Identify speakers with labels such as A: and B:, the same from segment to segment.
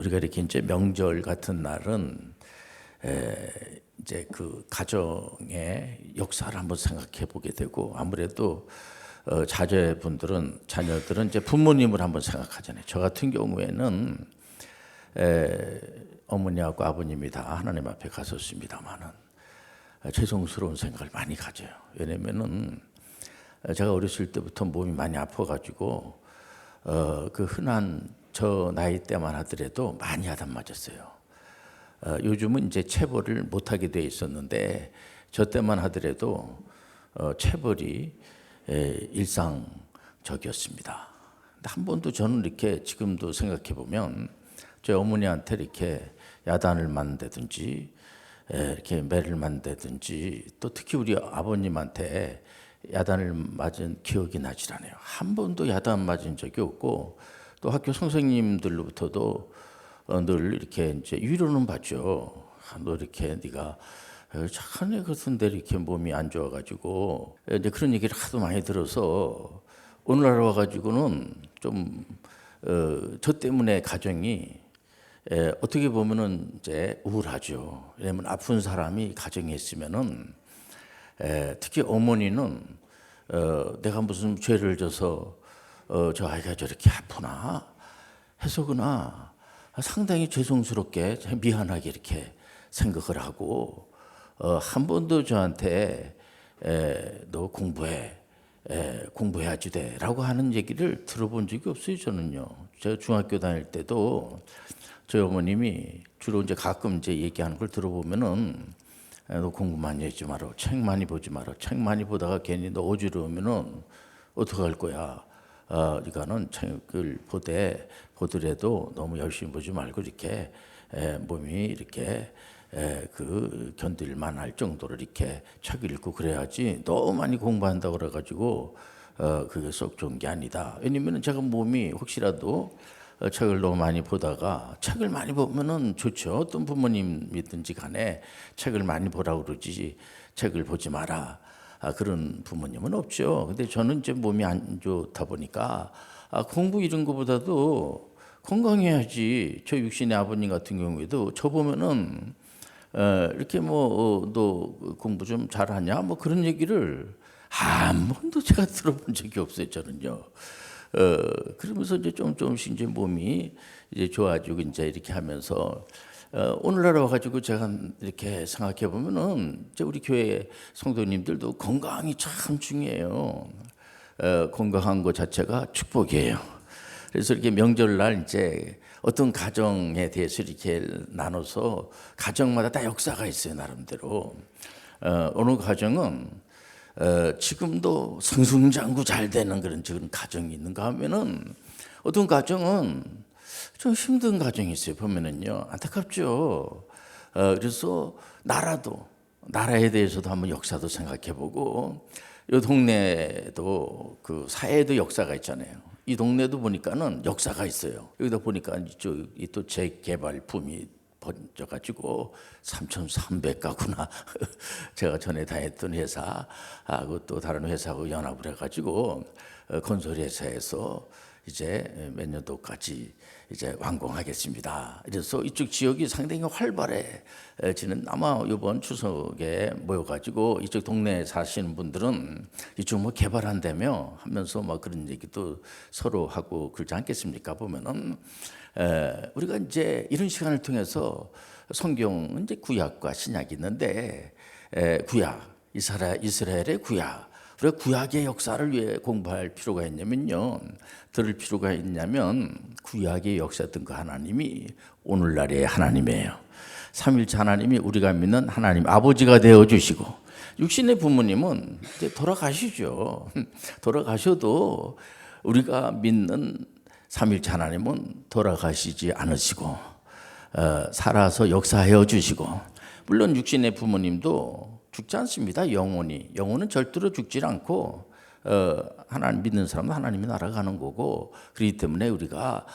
A: 우리가 이렇게 이제 명절 같은 날은 이제 그 가정의 역사를 한번 생각해 보게 되고, 아무래도 자녀들은 이제 부모님을 한번 생각하잖아요. 저 같은 경우에는 어머니하고 아버님이 다 하나님 앞에 갔었습니다만은 죄송스러운 생각을 많이 가져요. 왜냐면은 제가 어렸을 때부터 몸이 많이 아파가지고 그 흔한 저 나이 때만 하더라도 많이 야단 맞았어요. 요즘은 이제 체벌을 못하게 돼 있었는데 저 때만 하더라도 체벌이 일상적이었습니다. 근데 한 번도 저는 이렇게 지금도 생각해 보면 제 어머니한테 이렇게 야단을 맞는다든지 이렇게 매를 맞는다든지, 또 특히 우리 아버님한테 야단을 맞은 기억이 나질 않아요. 한 번도 야단 맞은 적이 없고, 또 학교 선생님들로부터도 늘 이렇게 이제 위로는 받죠. 너 이렇게 네가 착한 애 같은데 이렇게 몸이 안 좋아가지고, 이제 그런 얘기를 하도 많이 들어서 오늘날 와가지고는 좀 저 때문에 가정이 어떻게 보면은 이제 우울하죠. 왜냐면 아픈 사람이 가정에 있으면은 특히 어머니는 내가 무슨 죄를 져서 저 아이가 저렇게 아프나 해서구나 상당히 죄송스럽게 미안하게 이렇게 생각을 하고, 한 번도 저한테 너 공부해야지 돼라고 하는 얘기를 들어본 적이 없어요. 저는요. 제가 중학교 다닐 때도 저희 어머님이 주로 이제 가끔 이제 얘기하는 걸 들어보면은 너 공부 많이 하지 마라, 책 많이 보지 마라, 책 많이 보다가 괜히 너 어지러우면은 어떡할 거야. 이거는 책을 보더라도 너무 열심히 보지 말고 이렇게 몸이 이렇게 그 견딜 만할 정도로 이렇게 책을 읽고 그래야지, 너무 많이 공부한다고 그래가지고 그게 썩 좋은 게 아니다. 왜냐면은 제가 몸이 혹시라도 책을 너무 많이 보다가, 책을 많이 보면은 좋죠. 어떤 부모님이든지 간에 책을 많이 보라고 그러지 책을 보지 마라 그런 부모님은 없죠. 근데 저는 이제 몸이 안 좋다 보니까 공부 이런 거보다도 건강해야지. 저 육신의 아버님 같은 경우에도 저 보면은 이렇게 뭐 너 공부 좀 잘하냐 뭐 그런 얘기를 한 번도 제가 들어본 적이 없어요. 저는요. 그러면서 이제 조금씩 이제 몸이 이제 좋아지고 이제 이렇게 하면서 오늘날 와가지고 제가 이렇게 생각해 보면은 이제 우리 교회 성도님들도 건강이 참 중요해요. 건강한 것 자체가 축복이에요. 그래서 이렇게 명절날 이제 어떤 가정에 대해서 이렇게 나눠서 가정마다 다 역사가 있어요, 나름대로. 어느 가정은 지금도 승승장구 잘 되는 그런 가정이 있는가 하면은, 어떤 가정은 좀 힘든 가정이 있어요. 보면은요, 안타깝죠. 그래서 나라에 대해서도 한번 역사도 생각해보고, 이 동네도 그 사회에도 역사가 있잖아요. 이 동네도 보니까는 역사가 있어요. 여기다 보니까 이쪽이 또 재개발 붐이 번져가지고 3,300가구나. 제가 전에 다녔던 회사하고 또 다른 회사하고 연합을 해가지고 건설회사에서 이제 몇 년도까지 이제 완공하겠습니다. 그래서 이쪽 지역이 상당히 활발해지는, 아마 이번 추석에 모여가지고 이쪽 동네에 사시는 분들은 이쪽 뭐 개발한다며 하면서 막 그런 얘기도 서로 하고 그러지 않겠습니까? 보면은 우리가 이제 이런 시간을 통해서 성경은 이제 구약과 신약이 있는데, 구약 이스라엘의 구약, 우리가 구약의 역사를 왜 공부할 필요가 있냐면요, 들을 필요가 있냐면 구약의 역사였던 그 하나님이 오늘날의 하나님이에요. 삼일째 하나님이 우리가 믿는 하나님 아버지가 되어 주시고, 육신의 부모님은 이제 돌아가시죠. 돌아가셔도 우리가 믿는 삼일째 하나님은 돌아가시지 않으시고 살아서 역사하여 주시고, 물론 육신의 부모님도 죽지 않습니다. 영혼은 절대로 죽지 않고 하나님 믿는 사람은 하나님이 날아가는 거고, 그렇기 때문에 우리가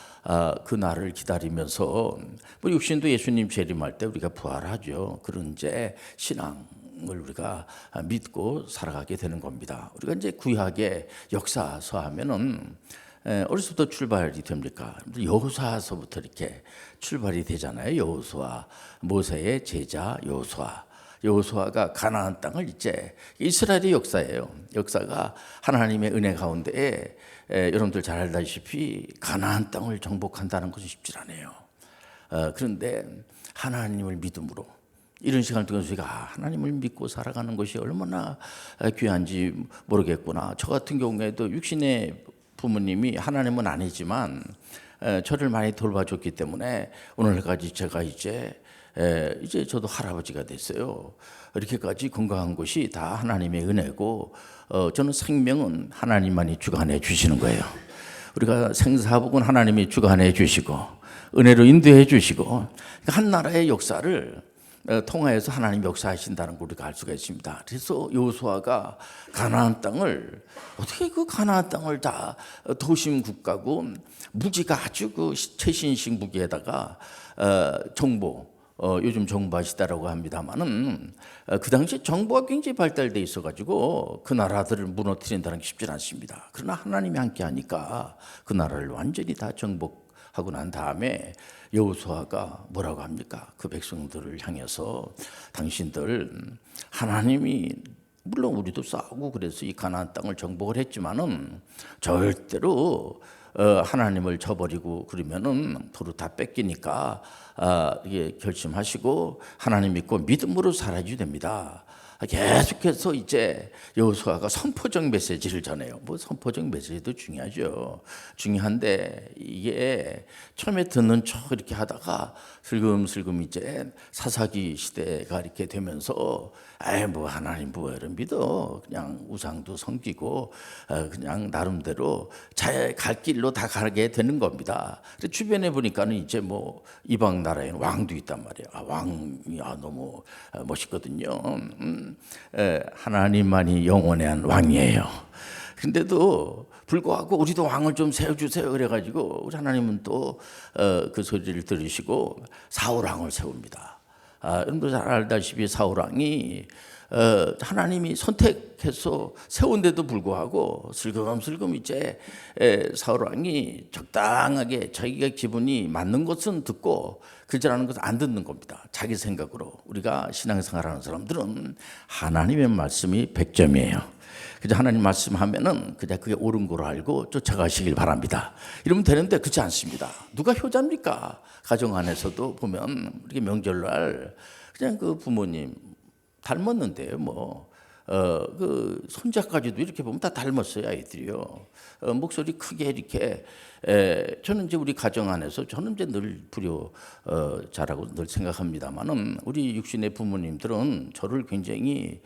A: 그 날을 기다리면서, 뭐 육신도 예수님 재림할 때 우리가 부활하죠. 그런 이제 신앙을 우리가 믿고 살아가게 되는 겁니다. 우리가 이제 구약의 역사서 하면은 어디서부터 출발이 됩니까? 여호수아서부터 이렇게 출발이 되잖아요. 여호수아, 모세의 제자 여호수아. 여호수아가 가나안 땅을 이제 이스라엘의 역사예요. 역사가 하나님의 은혜 가운데 여러분들 잘 알다시피 가나안 땅을 정복한다는 것은 쉽지 않아요. 그런데 하나님을 믿음으로 이런 시간을 통해서 우리가 하나님을 믿고 살아가는 것이 얼마나 귀한지 모르겠구나. 저 같은 경우에도 육신의 부모님이 하나님은 아니지만 저를 많이 돌봐줬기 때문에 오늘까지 제가 이제 저도 할아버지가 됐어요. 이렇게까지 건강한 것이 다 하나님의 은혜고 저는 생명은 하나님만이 주관해 주시는 거예요. 우리가 생사복은 하나님이 주관해 주시고 은혜로 인도해 주시고 한 나라의 역사를 통하여서 하나님 역사하신다는 걸 우리가 알 수가 있습니다. 그래서 여호수아가 가나안 땅을 어떻게 그 가나안 땅을 다 도심 국가고 무기가 아주 그 최신식 무기에다가 정보 요즘 정보하시다라고 합니다만은 그 당시 정보가 굉장히 발달돼 있어가지고 그 나라들을 무너뜨린다는 게 쉽지 않습니다. 그러나 하나님이 함께하니까 그 나라를 완전히 다 정복하고 난 다음에 여호수아가 뭐라고 합니까? 그 백성들을 향해서 당신들 하나님이 물론 우리도 싸우고 그래서 이 가나안 땅을 정복을 했지만은 절대로 하나님을 저버리고 그러면은 도로 다 뺏기니까 이게 결심하시고 하나님 믿고 믿음으로 살아야 됩니다. 계속해서 이제 여호수아가 선포적 메시지를 전해요. 뭐 선포적 메시지도 중요하죠. 중요한데 이게 처음에 듣는 척 이렇게 하다가 슬금슬금 이제 사사기 시대가 이렇게 되면서 뭐 하나님 뭐를 믿어 그냥 우상도 섬기고 그냥 나름대로 잘 갈 길로 다 가게 되는 겁니다. 주변에 보니까는 이제 뭐 이방 나라에는 왕도 있단 말이에요. 왕이 너무 멋있거든요. 하나님만이 영원한 왕이에요. 근데도 불구하고 우리도 왕을 좀 세워주세요 그래가지고 우리 하나님은 또 그 소리를 들으시고 사울 왕을 세웁니다. 여러분도 잘 알다시피 사울 왕이 하나님이 선택해서 세운데도 불구하고 슬금슬금 이제 사울 왕이 적당하게 자기가 기분이 맞는 것은 듣고 그렇지 않은 것은 안 듣는 겁니다. 자기 생각으로. 우리가 신앙생활하는 사람들은 하나님의 말씀이 100점이에요. 그저 하나님 말씀하면은 그냥 그게 옳은 거로 알고 쫓아가시길 바랍니다. 이러면 되는데 그렇지 않습니다. 누가 효자입니까? 가정 안에서도 보면 이렇게 명절날 그냥 그 부모님 닮았는데요. 그 손자까지도 이렇게 보면 다 닮았어요, 아이들이요. 목소리 크게 이렇게. 저는 이제 우리 가정 안에서 저는 이제 늘 자라고 늘 생각합니다만은 우리 육신의 부모님들은 저를 굉장히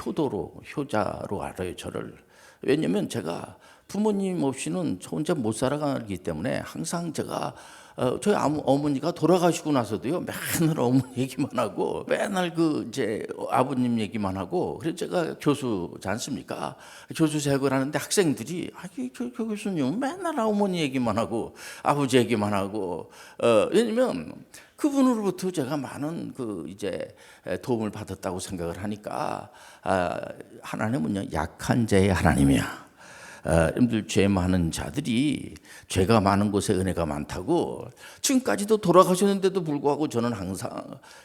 A: 효자로 알아요, 저를. 왜냐면 제가 부모님 없이는 저 혼자 못 살아가기 때문에 항상 제가 저희 어머니가 돌아가시고 나서도요 맨날 어머니 얘기만 하고 맨날 그 이제 아버님 얘기만 하고 그래서 제가 교수지 않습니까? 교수 재학을 하는데 학생들이 저 교수님 맨날 어머니 얘기만 하고 아버지 얘기만 하고 왜냐면 그분으로부터 제가 많은 그 이제 도움을 받았다고 생각을 하니까 하나님은요 약한 자의 하나님이야. 여러분들 죄 많은 자들이 죄가 많은 곳에 은혜가 많다고 지금까지도 돌아가셨는데도 불구하고 저는 항상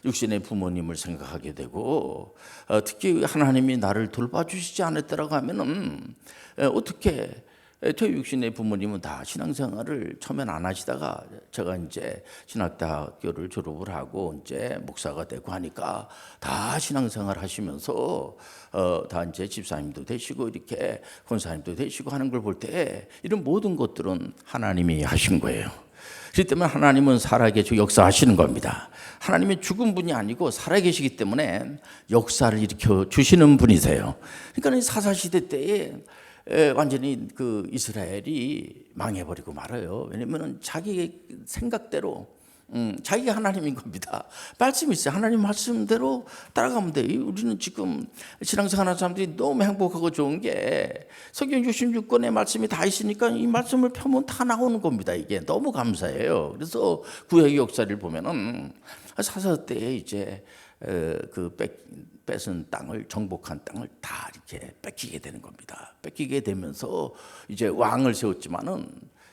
A: 육신의 부모님을 생각하게 되고 특히 하나님이 나를 돌봐주시지 않았다라고 하면은 어떻게 저희 육신의 부모님은 다 신앙생활을 처음엔 안 하시다가 제가 이제 신학대학교를 졸업을 하고 이제 목사가 되고 하니까 다 신앙생활 하시면서 다 이제 집사님도 되시고 이렇게 권사님도 되시고 하는 걸 볼 때 이런 모든 것들은 하나님이 하신 거예요. 그렇기 때문에 하나님은 살아계시고 역사하시는 겁니다. 하나님이 죽은 분이 아니고 살아계시기 때문에 역사를 일으켜 주시는 분이세요. 그러니까 사사시대 때에 완전히 그 이스라엘이 망해버리고 말아요. 왜냐면은 자기 생각대로 자기가 하나님인 겁니다. 말씀이 있어요. 하나님 말씀대로 따라가면 돼요. 우리는 지금 신앙생활하는 사람들이 너무 행복하고 좋은 게 성경 66권의 말씀이 다 있으니까 이 말씀을 펴면 다 나오는 겁니다. 이게 너무 감사해요. 그래서 구약의 역사를 보면은 사사 때에 이제 그 뺏은 땅을 정복한 땅을 다 이렇게 뺏기게 되는 겁니다. 뺏기게 되면서 이제 왕을 세웠지만은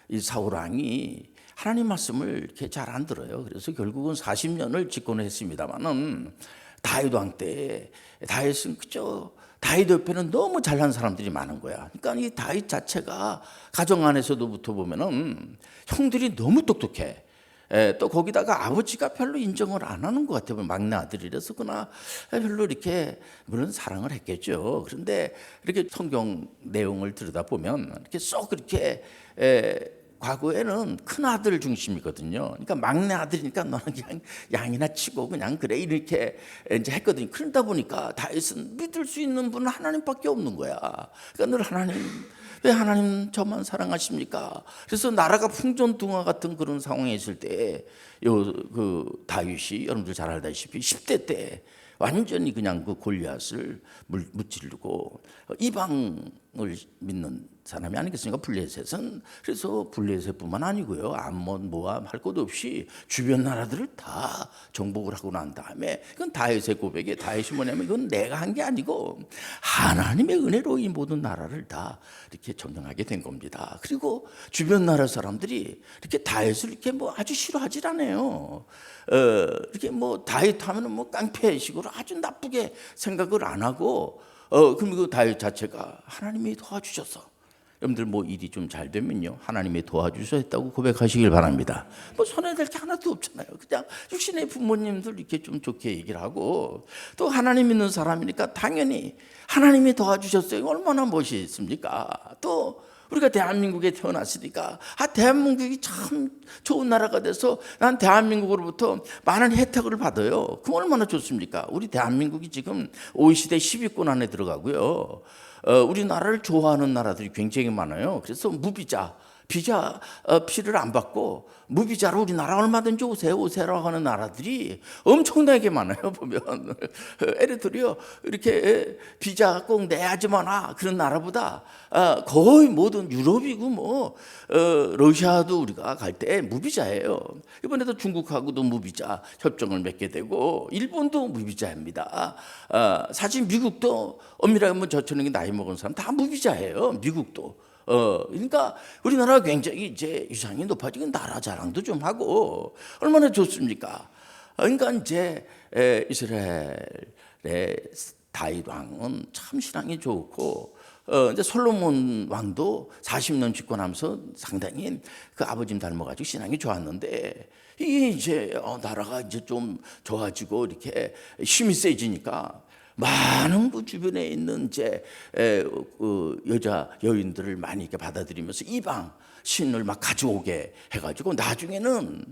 A: 이 사울 왕이 하나님 말씀을 이렇게 잘 안 들어요. 그래서 결국은 40년을 집권했습니다만은 다윗 왕 때 다윗은 그저 다윗 옆에는 너무 잘난 사람들이 많은 거야. 그러니까 이 다윗 자체가 가정 안에서도부터 보면은 형들이 너무 똑똑해. 또 거기다가 아버지가 별로 인정을 안 하는 것 같아요. 막내 아들이라서 그나 별로 이렇게 물론 사랑을 했겠죠. 그런데 이렇게 성경 내용을 들여다보면 이렇게 쏙 그렇게 과거에는 큰 아들 중심이거든요. 그러니까 막내 아들이니까 너는 그냥 양이나 치고 그냥 그래 이렇게 이제 했거든요. 그러다 보니까 다윗은 믿을 수 있는 분은 하나님밖에 없는 거야. 그러니까 늘 하나님, 왜 하나님 저만 사랑하십니까? 그래서 나라가 풍전등화 같은 그런 상황에 있을 때 그 다윗이 여러분들 잘 알다시피 10대 때 완전히 그냥 그 골리앗을 무찌르고 이방을 믿는 사람이 아니겠습니까? 블레셋은. 그래서 블레셋뿐만 아니고요, 암몬, 모압 할 것 없이 주변 나라들을 다 정복을 하고 난 다음에 그건 다윗의 고백에 다윗이 뭐냐면 이건 내가 한 게 아니고 하나님의 은혜로 이 모든 나라를 다 이렇게 점령하게 된 겁니다. 그리고 주변 나라 사람들이 이렇게 다윗을 이렇게 뭐 아주 싫어하질 않아요. 이렇게 뭐 다윗 하면은 뭐 깡패식으로 아주 나쁘게 생각을 안 하고 그럼 그 다윗 자체가 하나님이 도와주셔서 여러분들 뭐 일이 좀 잘 되면요 하나님이 도와주셨다고 고백하시길 바랍니다. 뭐 손해될 게 하나도 없잖아요. 그냥 육신의 부모님들 이렇게 좀 좋게 얘기를 하고 또 하나님 믿는 사람이니까 당연히 하나님이 도와주셨어요. 얼마나 멋있습니까? 또 우리가 대한민국에 태어났으니까 대한민국이 참 좋은 나라가 돼서 난 대한민국으로부터 많은 혜택을 받아요. 그럼 얼마나 좋습니까? 우리 대한민국이 지금 OECD 10위권 안에 들어가고요. 우리나라를 좋아하는 나라들이 굉장히 많아요. 그래서 무비자, 비자 피를 안 받고 무비자로 우리나라 얼마든지 오세요라고 하는 나라들이 엄청나게 많아요. 보면 에리트리아 이렇게 비자 꼭 내야지만 그런 나라보다 거의 모든 유럽이고 뭐 러시아도 우리가 갈 때 무비자예요. 이번에도 중국하고도 무비자 협정을 맺게 되고 일본도 무비자입니다. 사실 미국도 엄밀하게 뭐 저처럼 나이 먹은 사람 다 무비자예요. 미국도. 그러니까 우리나라가 굉장히 이제 위상이 높아지고 나라 자랑도 좀 하고 얼마나 좋습니까? 그러니까 이제 이스라엘의 다윗 왕은 참 신앙이 좋고 이제 솔로몬 왕도 40년 집권하면서 상당히 그 아버님 닮아가지고 신앙이 좋았는데 이게 이제 나라가 이제 좀 좋아지고 이렇게 힘이 세지니까 많은 그 주변에 있는 이제 여자 여인들을 많이 이렇게 받아들이면서 이방 신을 막 가져오게 해가지고 나중에는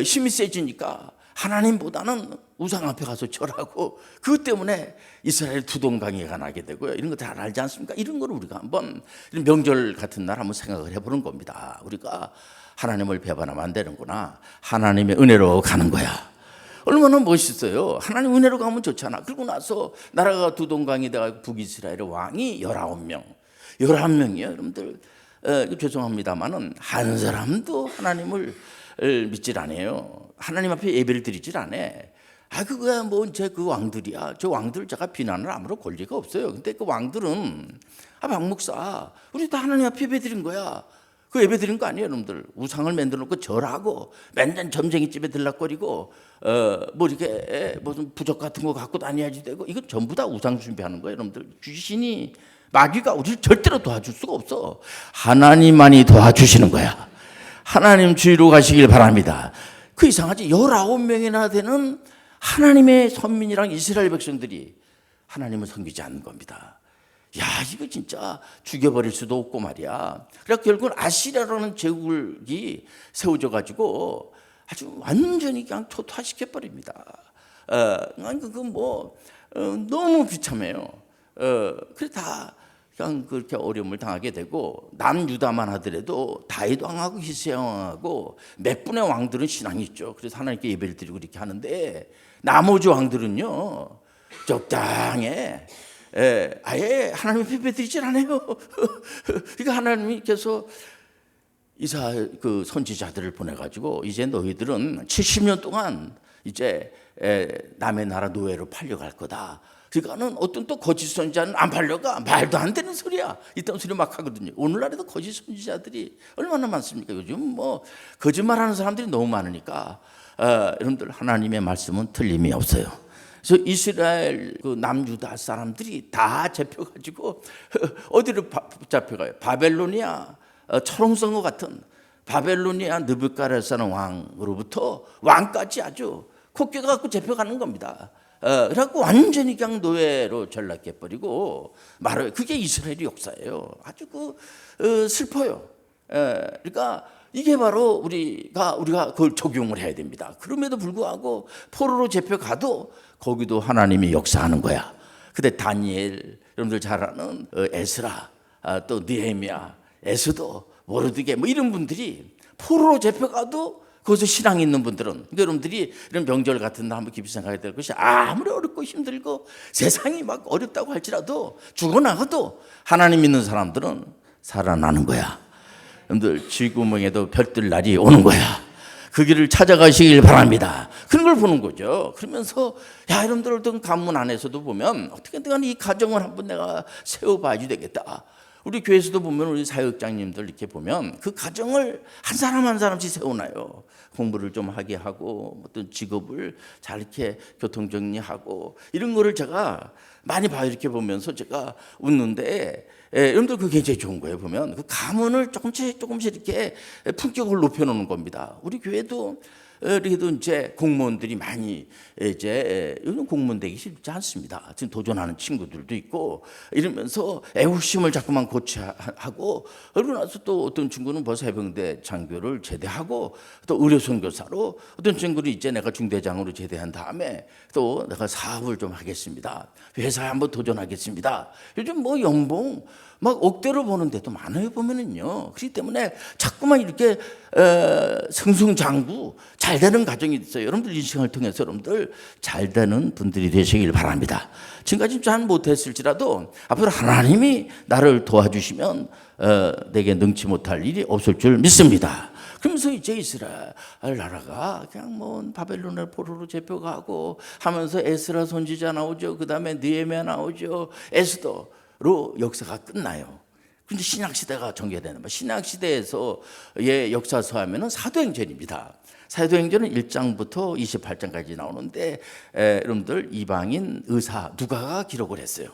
A: 힘이 세지니까 하나님보다는 우상 앞에 가서 절하고 그것 때문에 이스라엘 두동강이가 나게 되고요. 이런 거 잘 알지 않습니까? 이런 걸 우리가 한번 이런 명절 같은 날 한번 생각을 해보는 겁니다. 우리가 하나님을 배반하면 안 되는구나. 하나님의 은혜로 가는 거야. 얼마나 멋있어요. 하나님 은혜로 가면 좋잖아. 그러고 나서 나라가 두동강이 돼서 북이스라엘의 왕이 19명. 11명이요. 여러분들 죄송합니다만은 한 사람도 하나님을 믿질 않아요. 하나님 앞에 예배를 드리질 않아. 그거야 뭐 이제 그 왕들이야. 저 왕들 제가 비난을 아무런 권리가 없어요. 근데 그 왕들은 박 목사 우리 다 하나님 앞에 예배 드린 거야. 그 예배 드린 거 아니에요, 여러분들. 우상을 만들어 놓고 절하고 맨날 점쟁이 집에 들락거리고 뭐 이렇게 무슨 부적 같은 거 갖고 다녀야지 되고 이거 전부 다 우상 숭배하는 거예요, 여러분들. 귀신이 마귀가 우리를 절대로 도와줄 수가 없어. 하나님만이 도와주시는 거야. 하나님 주의로 가시길 바랍니다. 그 이상하지. 19명이나 되는 하나님의 선민이랑 이스라엘 백성들이 하나님을 섬기지 않는 겁니다. 야, 이거 진짜 죽여버릴 수도 없고 말이야. 그래서 결국은 아시리아라는 제국이 세워져 가지고 아주 완전히 그냥 초토화시켜버립니다. 그건 뭐 너무 비참해요. 그래 다 그냥 그렇게 어려움을 당하게 되고 남유다만 하더라도 다윗 왕하고 히스야 왕하고 몇 분의 왕들은 신앙이 있죠. 그래서 하나님께 예배를 드리고 이렇게 하는데 나머지 왕들은요 적당해. 아예 하나님의 예배 드리질 않아요. 그러니까 하나님께서 이사 그 선지자들을 보내가지고 이제 너희들은 70년 동안 이제 남의 나라 노예로 팔려갈 거다. 그러니까는 어떤 또 거짓 선지자는 안 팔려가 말도 안 되는 소리야. 이딴 소리 막 하거든요. 오늘날에도 거짓 선지자들이 얼마나 많습니까? 요즘 뭐 거짓말하는 사람들이 너무 많으니까 여러분들 하나님의 말씀은 틀림이 없어요. 그래서 이스라엘 그 남유다 사람들이 다 잡혀가지고 어디로 잡혀가요? 바벨로니아 철옹성어 같은 바벨로니아 느부갓네살 왕으로부터 왕까지 아주 콧겨가 갖고 잡혀가는 겁니다. 그래갖고 완전히 그냥 노예로 전락해버리고 말아요. 그게 이스라엘의 역사예요. 아주 슬퍼요. 그러니까 이게 바로 우리가 그걸 적용을 해야 됩니다. 그럼에도 불구하고 포로로 잡혀가도 거기도 하나님이 역사하는 거야. 근데 다니엘, 여러분들 잘 아는 에스라, 또 느헤미야, 에스더, 모르드게 뭐 이런 분들이 포로로 잡혀가도 거기서 신앙이 있는 분들은, 그러니까 여러분들이 이런 명절 같은 날 한번 깊이 생각해야 될 것이, 아무리 어렵고 힘들고 세상이 막 어렵다고 할지라도 죽어나가도 하나님 믿는 사람들은 살아나는 거야. 여러분들 쥐구멍에도 별뜰 날이 오는 거야. 그 길을 찾아가시길 바랍니다. 그런 걸 보는 거죠. 그러면서 여러분들 어떤 가문 안에서도 보면 어떻게든 간에 이 가정을 한번 내가 세워봐야 되겠다. 우리 교회에서도 보면 우리 사역장님들 이렇게 보면 그 가정을 한 사람 한 사람씩 세워놔요. 공부를 좀 하게 하고 어떤 직업을 잘 이렇게 교통정리하고 이런 거를 제가 많이 봐요. 이렇게 보면서 제가 웃는데 여러분들 그게 굉장히 좋은 거예요. 보면 그 가문을 조금씩 이렇게 품격을 높여놓는 겁니다. 우리 교회도 그래도 이제 공무원들이 많이 이제 요즘 공무원 되기 쉽지 않습니다. 지금 도전하는 친구들도 있고 이러면서 애국심을 자꾸만 고취하고 그러고 나서 또 어떤 친구는 벌써 해병대 장교를 제대하고 또 의료 선교사로 어떤 친구는 이제 내가 중대장으로 제대한 다음에 또 내가 사업을 좀 하겠습니다. 회사에 한번 도전하겠습니다. 요즘 뭐 연봉 막 억대로 보는 데도 많아요. 보면은요. 그렇기 때문에 자꾸만 이렇게 승승장구 잘 되는 가정이 있어요. 여러분들 인생을 통해서 여러분들 잘 되는 분들이 되시길 바랍니다. 지금까지 잘 못했을지라도 앞으로 하나님이 나를 도와주시면 내게 능치 못할 일이 없을 줄 믿습니다. 그러면서 이제 이스라엘 나라가 그냥 뭐 바벨론의 포로로 잡혀가고 하면서 에스라 선지자 나오죠. 그 다음에 느헤미야 나오죠. 에스더로 역사가 끝나요. 근데 신약시대가 전개되는 거예요. 신약시대에서의 역사서 하면은 사도행전입니다. 사도행전은 1장부터 28장까지 나오는데 여러분들 이방인 의사 누가가 기록을 했어요.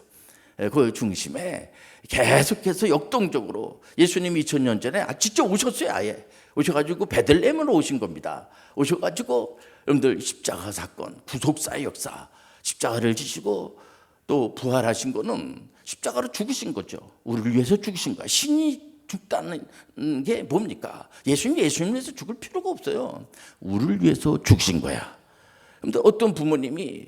A: 그 중심에 계속해서 역동적으로 예수님이 2000년 전에 직접 오셨어요. 아예 오셔가지고 베들레헴으로 오신 겁니다. 오셔가지고 여러분들 십자가 사건, 구속사의 역사, 십자가를 지시고 또 부활하신 거는 십자가로 죽으신 거죠. 우리를 위해서 죽으신 거야. 신이 죽다는 게 뭡니까? 예수님을 위해서 죽을 필요가 없어요. 우리를 위해서 죽으신 거야. 그런데 어떤 부모님이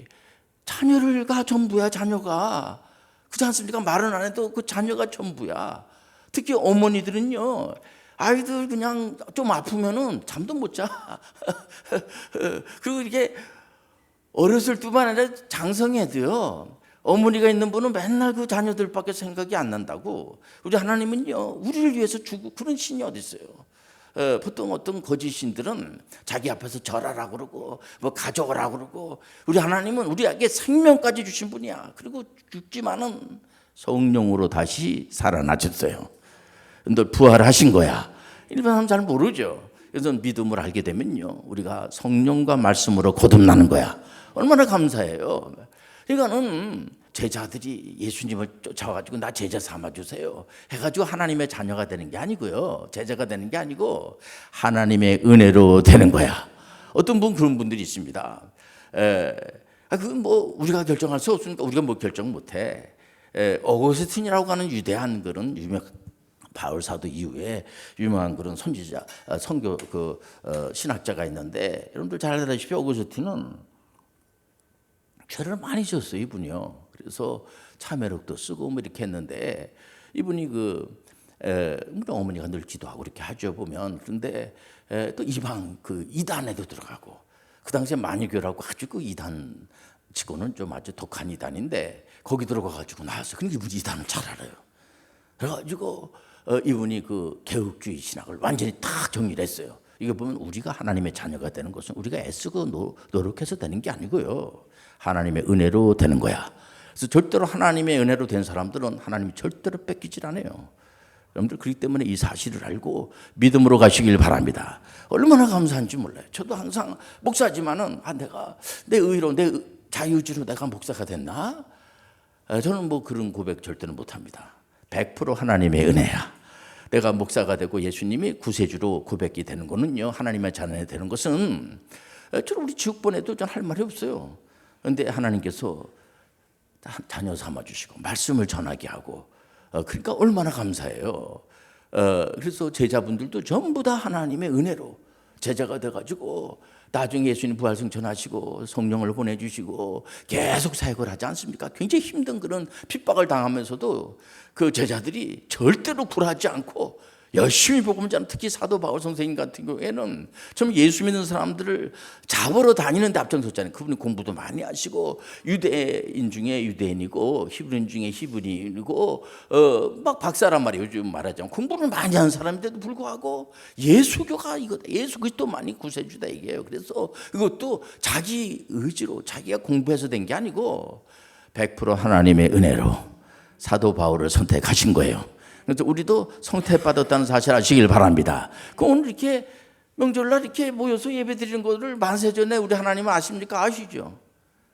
A: 자녀가 전부야. 자녀가 그렇지 않습니까? 말은 안 해도 그 자녀가 전부야. 특히 어머니들은요, 아이들 그냥 좀 아프면은 잠도 못 자. 그리고 이게 어렸을 뿐만 아니라 장성해도요, 어머니가 있는 분은 맨날 그 자녀들밖에 생각이 안 난다고. 우리 하나님은요, 우리를 위해서 주고 그런 신이 어디 있어요? 보통 어떤 거짓 신들은 자기 앞에서 절하라고 그러고 뭐 가져오라고 그러고, 우리 하나님은 우리에게 생명까지 주신 분이야. 그리고 죽지만은 성령으로 다시 살아나셨어요. 근데 부활하신 거야. 일반 사람 잘 모르죠. 그래서 믿음을 알게 되면요, 우리가 성령과 말씀으로 거듭나는 거야. 얼마나 감사해요. 그러니까는 제자들이 예수님을 쫓아와가지고 나 제자 삼아주세요 해가지고 하나님의 자녀가 되는 게 아니고요, 제자가 되는 게 아니고 하나님의 은혜로 되는 거야. 어떤 분 그런 분들이 있습니다. 그건 뭐 우리가 결정할 수 없으니까 우리가 뭐 결정 못해. 어거스틴이라고 하는 위대한 그런 유명 바울 사도 이후에 유명한 그런 선지자, 선교 신학자가 있는데, 여러분들 잘 알다시피 어거스틴은 죄를 많이 졌어요, 이분이요. 그래서 참회록도 쓰고 뭐 이렇게 했는데, 이분이 우리 어머니가 늘 기도하고 이렇게 하죠, 보면. 그런데 또 이방 이단에도 들어가고, 그 당시에 만유교라고 아주 이단 치고는 좀 아주 독한 이단인데 거기 들어가가지고 나왔어요. 그러니까 이분이 이단을 잘 알아요. 그래가지고 이분이 개혁주의 신학을 완전히 딱 정리를 했어요. 이거 보면 우리가 하나님의 자녀가 되는 것은 우리가 애쓰고 노력해서 되는 게 아니고요, 하나님의 은혜로 되는 거야. 그래서 절대로 하나님의 은혜로 된 사람들은 하나님이 절대로 뺏기질 않아요. 여러분들 그렇기 때문에 이 사실을 알고 믿음으로 가시길 바랍니다. 얼마나 감사한지 몰라요. 저도 항상 목사지만은 내가 내 의로 내 자유의지로 내가 목사가 됐나? 저는 뭐 그런 고백 절대는 못합니다. 100% 하나님의 은혜야. 내가 목사가 되고 예수님이 구세주로 고백이 되는 거는요, 하나님의 자녀가 되는 것은 저는 우리 지옥 보내도 전 할 말이 없어요. 그런데 하나님께서 자녀 삼아주시고 말씀을 전하게 하고 그러니까 얼마나 감사해요. 그래서 제자분들도 전부 다 하나님의 은혜로 제자가 돼가지고 나중에 예수님 부활승 전하시고 성령을 보내주시고 계속 사역을 하지 않습니까? 굉장히 힘든 그런 핍박을 당하면서도 그 제자들이 절대로 굴하지 않고 열심히 복음을 전하는, 특히 사도 바울 선생님 같은 경우에는 좀 예수 믿는 사람들을 잡으러 다니는데 앞장섰잖아요. 그분이 공부도 많이 하시고 유대인 중에 유대인이고 히브리인 중에 히브리인이고 막 박사란 말이에요. 요즘 말하자면 공부를 많이 한 사람인데도 불구하고 예수교가 이거다, 예수 그리스도만이 구세주다 이게요. 그래서 이것도 자기 의지로 자기가 공부해서 된 게 아니고 100% 하나님의 은혜로 사도 바울을 선택하신 거예요. 그래서 우리도 성택받았다는 사실 아시길 바랍니다. 그 오늘 이렇게 명절날 이렇게 모여서 예배드리는 것을 만세 전에 우리 하나님은 아십니까? 아시죠?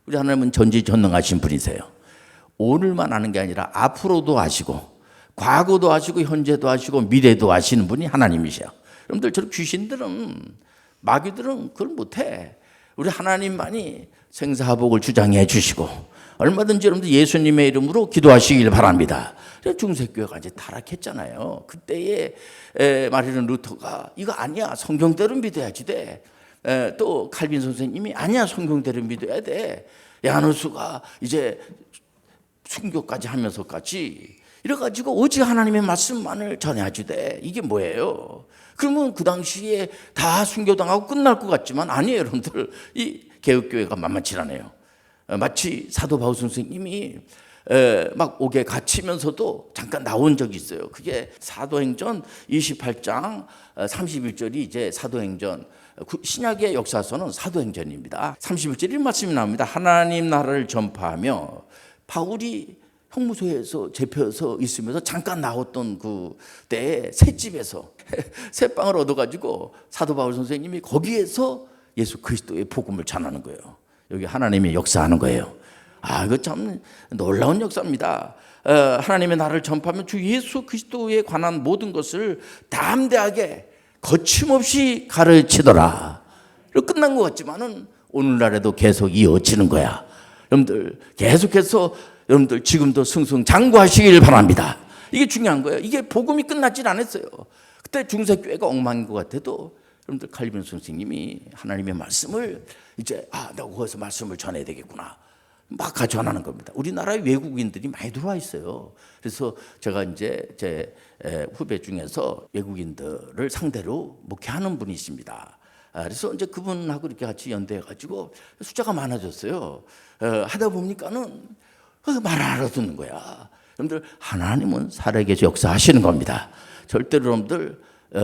A: 우리 하나님은 전지전능하신 분이세요. 오늘만 아는 게 아니라 앞으로도 아시고 과거도 아시고 현재도 아시고 미래도 아시는 분이 하나님이세요. 여러분들 저런 귀신들은, 마귀들은 그걸 못해. 우리 하나님만이 생사복을 주장해 주시고 얼마든지 여러분들 예수님의 이름으로 기도하시길 바랍니다. 중세교회가 이제 타락했잖아요. 그때에 마르틴 루터가 이거 아니야, 성경대로 믿어야지 돼. 또 칼빈 선생님이 아니야, 성경대로 믿어야 돼. 야누스가 이제 순교까지 하면서까지 이래가지고 오직 하나님의 말씀만을 전해야지 돼. 이게 뭐예요? 그러면 그 당시에 다 순교당하고 끝날 것 같지만 아니에요. 여러분들 이 개혁교회가 만만치 않아요. 마치 사도 바울 선생님이 막 옥에 갇히면서도 잠깐 나온 적이 있어요. 그게 사도행전 28장 31절이 이제 사도행전, 신약의 역사서는 사도행전입니다. 31절에 말씀이 나옵니다. 하나님 나라를 전파하며, 바울이 형무소에서 잡혀서 있으면서 잠깐 나왔던 그 때에 셋집에서 셋방을 얻어가지고 사도 바울 선생님이 거기에서 예수 그리스도의 복음을 전하는 거예요. 여기 하나님이 역사하는 거예요. 이거 참 놀라운 역사입니다. 하나님의 나라를 전파하면 주 예수 그리스도에 관한 모든 것을 담대하게 거침없이 가르치더라. 끝난 것 같지만은 오늘날에도 계속 이어지는 거야. 여러분들 계속해서 여러분들 지금도 승승장구하시길 바랍니다. 이게 중요한 거예요. 이게 복음이 끝나질 않았어요. 그때 중세교회가 엉망인 것 같아도 여러분들 칼빈 선생님이 하나님의 말씀을 이제 내가 거기서 말씀을 전해야 되겠구나 막 전하는 겁니다. 우리나라에 외국인들이 많이 들어와 있어요. 그래서 제가 이제 제 후배 중에서 외국인들을 상대로 목회하는 분이 있습니다. 그래서 이제 그분하고 이렇게 같이 연대해가지고 숫자가 많아졌어요. 하다 보니까는 말 안 알아듣는 거야. 여러분들 하나님은 살아계셔 역사하시는 겁니다. 절대로 여러분들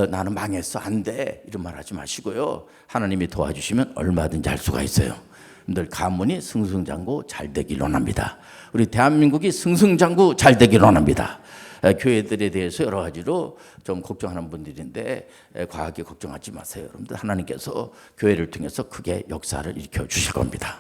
A: 나는 망했어, 안 돼, 이런 말 하지 마시고요. 하나님이 도와주시면 얼마든지 할 수가 있어요. 여러분들 가문이 승승장구 잘 되길 원합니다. 우리 대한민국이 승승장구 잘 되길 원합니다. 교회들에 대해서 여러 가지로 좀 걱정하는 분들인데 과하게 걱정하지 마세요. 여러분들 하나님께서 교회를 통해서 크게 역사를 일으켜 주실 겁니다.